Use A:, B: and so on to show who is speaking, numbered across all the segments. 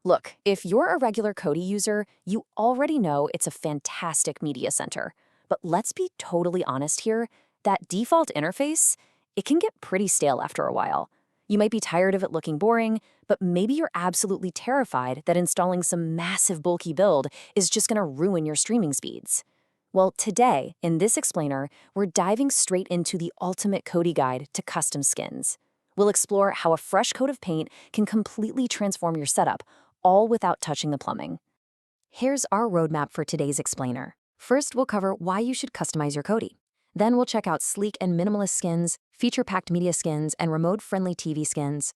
A: Look, if you're a regular Kodi user, you already know it's a fantastic media center. But let's be totally honest here, that default interface, it can get pretty stale after a while. You might be tired of it looking boring, but maybe you're absolutely terrified that installing some massive bulky build is just gonna ruin your streaming speeds. Well, today, in this explainer, we're diving straight into the ultimate Kodi guide to custom skins. We'll explore how a fresh coat of paint can completely transform your setup, all without touching the plumbing. Here's our roadmap for today's explainer. First, we'll cover why you should customize your Kodi. Then we'll check out sleek and minimalist skins, feature-packed media skins, and remote-friendly TV skins.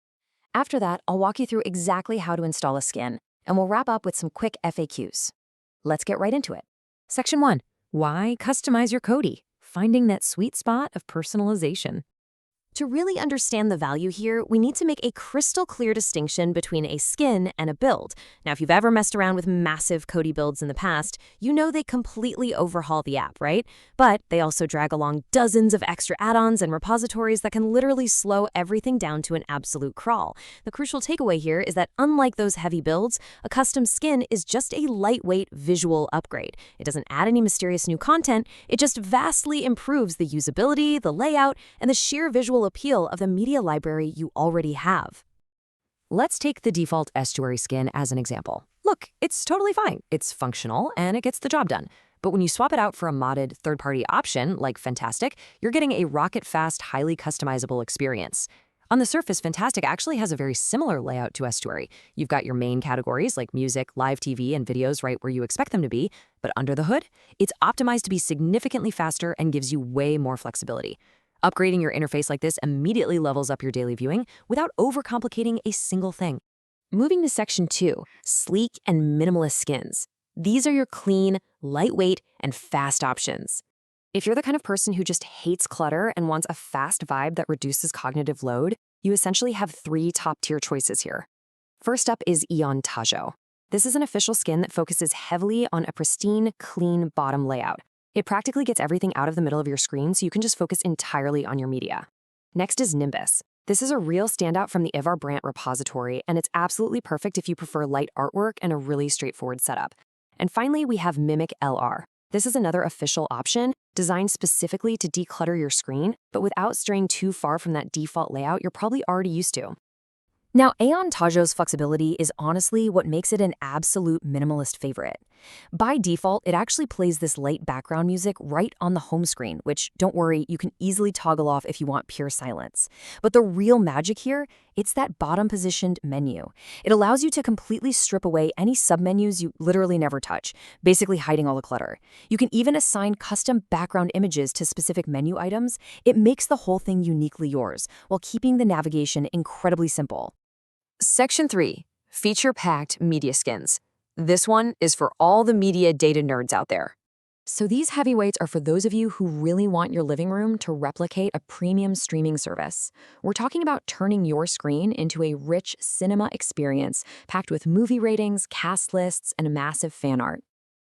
A: After that, I'll walk you through exactly how to install a skin, and we'll wrap up with some quick FAQs. Let's get right into it.
B: Section 1. Why customize your Kodi? Finding that sweet spot of personalization.
A: To really understand the value here, we need to make a crystal clear distinction between a skin and a build. Now, if you've ever messed around with massive Kodi builds in the past, you know they completely overhaul the app, right? But they also drag along dozens of extra add-ons and repositories that can literally slow everything down to an absolute crawl. The crucial takeaway here is that unlike those heavy builds, a custom skin is just a lightweight visual upgrade. It doesn't add any mysterious new content, it just vastly improves the usability, the layout, and the sheer visual appeal of the media library you already have.
B: Let's take the default estuary skin as an example. Look, it's totally fine. It's functional and it gets the job done. But when you swap it out for a modded third-party option like FANTASTIC, you're getting a rocket-fast, highly customizable experience. On the surface, FANTASTIC actually has a very similar layout to estuary. You've got your main categories like music, live TV, and videos right where you expect them to be, but under the hood, it's optimized to be significantly faster and gives you way more flexibility. Upgrading your interface like this immediately levels up your daily viewing without overcomplicating a single thing.
A: Moving to Section 2, sleek and minimalist skins. These are your clean, lightweight, and fast options. If you're the kind of person who just hates clutter and wants a fast vibe that reduces cognitive load, you essentially have 3 top-tier choices here. First up is Eon Tajo. This is an official skin that focuses heavily on a pristine, clean bottom layout. It practically gets everything out of the middle of your screen so you can just focus entirely on your media. Next is Nimbus. This is a real standout from the Ivar Brandt repository, and it's absolutely perfect if you prefer light artwork and a really straightforward setup. And finally, we have Mimic LR. This is another official option designed specifically to declutter your screen, but without straying too far from that default layout you're probably already used to. Now, Aeon Tajo's flexibility is honestly what makes it an absolute minimalist favorite. By default, it actually plays this light background music right on the home screen, which, don't worry, you can easily toggle off if you want pure silence. But the real magic here, it's that bottom-positioned menu. It allows you to completely strip away any submenus you literally never touch, basically hiding all the clutter. You can even assign custom background images to specific menu items. It makes the whole thing uniquely yours, while keeping the navigation incredibly simple. Section 3. Feature-packed media skins. This one is for all the media data nerds out there. So these heavyweights are for those of you who really want your living room to replicate a premium streaming service. We're talking about turning your screen into a rich cinema experience packed with movie ratings, cast lists, and massive fan art.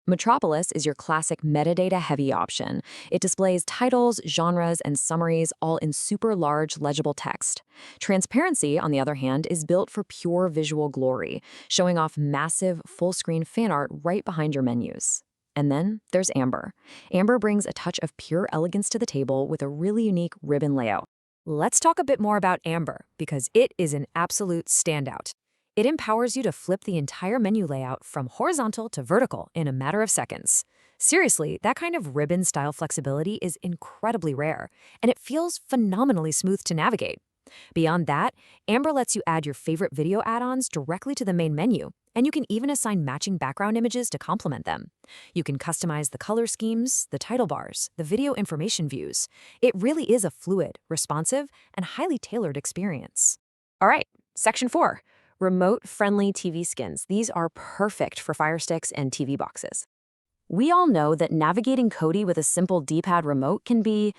A: Metropolis is your classic metadata-heavy option. It displays titles, genres, and summaries all in super large, legible text. Transparency, on the other hand, is built for pure visual glory, showing off massive, full-screen fan art right behind your menus. And then there's Amber. Amber brings a touch of pure elegance to the table with a really unique ribbon layout. Let's talk a bit more about Amber, because it is an absolute standout. It empowers you to flip the entire menu layout from horizontal to vertical in a matter of seconds. Seriously, that kind of ribbon-style flexibility is incredibly rare, and it feels phenomenally smooth to navigate. Beyond that, Amber lets you add your favorite video add-ons directly to the main menu, and you can even assign matching background images to complement them. You can customize the color schemes, the title bars, the video information views. It really is a fluid, responsive, and highly tailored experience. All right, Section 4. Remote-friendly TV skins. These are perfect for FireSticks and TV boxes. We all know that navigating Kodi with a simple D-pad remote can be,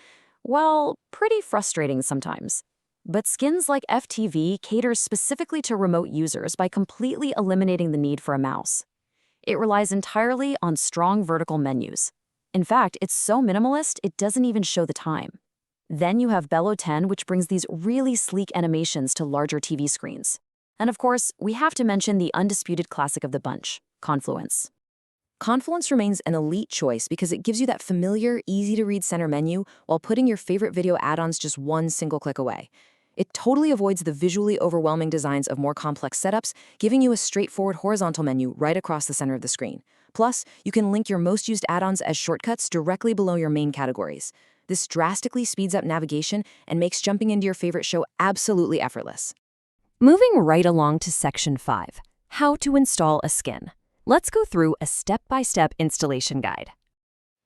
A: well, pretty frustrating sometimes. But skins like FTV caters specifically to remote users by completely eliminating the need for a mouse. It relies entirely on strong vertical menus. In fact, it's so minimalist, it doesn't even show the time. Then you have Bello 10, which brings these really sleek animations to larger TV screens.
B: And of course, we have to mention the undisputed classic of the bunch, Confluence. Confluence remains an elite choice because it gives you that familiar, easy-to-read center menu while putting your favorite video add-ons just one single click away. It totally avoids the visually overwhelming designs of more complex setups, giving you a straightforward horizontal menu right across the center of the screen. Plus, you can link your most used add-ons as shortcuts directly below your main categories. This drastically speeds up navigation and makes jumping into your favorite show absolutely effortless. Moving right along to Section 5, How to Install a Skin. Let's go through a step-by-step installation guide.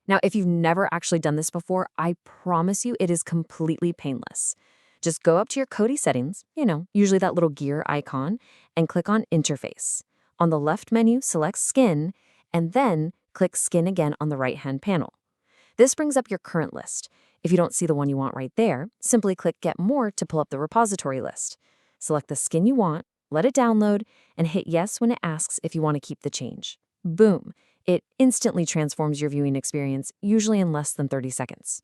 A: Now, if you've never actually done this before, I promise you it is completely painless. Just go up to your Kodi settings, usually that little gear icon, and click on Interface. On the left menu, select Skin, and then click Skin again on the right-hand panel. This brings up your current list. If you don't see the one you want right there, simply click Get More to pull up the repository list. Select the skin you want, let it download, and hit Yes when it asks if you want to keep the change. Boom! It instantly transforms your viewing experience, usually in less than 30 seconds.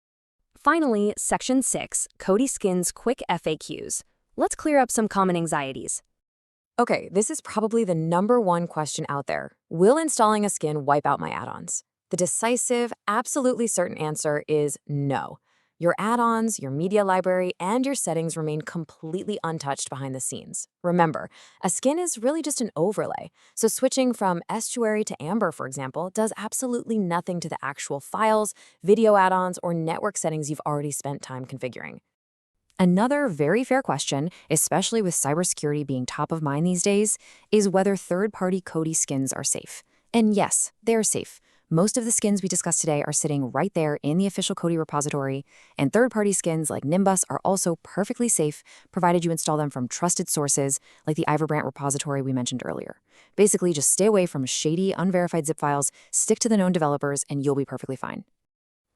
B: Finally, Section 6, Kodi Skins Quick FAQs. Let's clear up some common anxieties.
A: Okay, this is probably the #1 question out there. Will installing a skin wipe out my add-ons? The decisive, absolutely certain answer is no. Your add-ons, your media library, and your settings remain completely untouched behind the scenes. Remember, a skin is really just an overlay, so switching from estuary to amber, for example, does absolutely nothing to the actual files, video add-ons, or network settings you've already spent time configuring. Another very fair question, especially with cybersecurity being top of mind these days, is whether third-party Kodi skins are safe. And yes, they're safe. Most of the skins we discussed today are sitting right there in the official Kodi repository, and third-party skins like Nimbus are also perfectly safe, provided you install them from trusted sources like the Iverbrant repository we mentioned earlier. Basically, just stay away from shady, unverified zip files, stick to the known developers, and you'll be perfectly fine.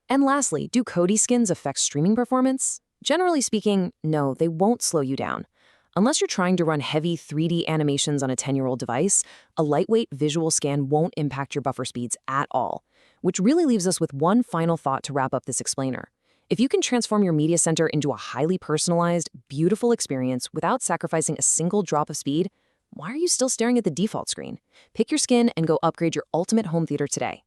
A: And lastly, do Kodi skins affect streaming performance? Generally speaking, no, they won't slow you down. Unless you're trying to run heavy 3D animations on a 10-year-old device, a lightweight visual scan won't impact your buffer speeds at all. Which really leaves us with one final thought to wrap up this explainer. If you can transform your media center into a highly personalized, beautiful experience without sacrificing a single drop of speed, why are you still staring at the default screen? Pick your skin and go upgrade your ultimate home theater today.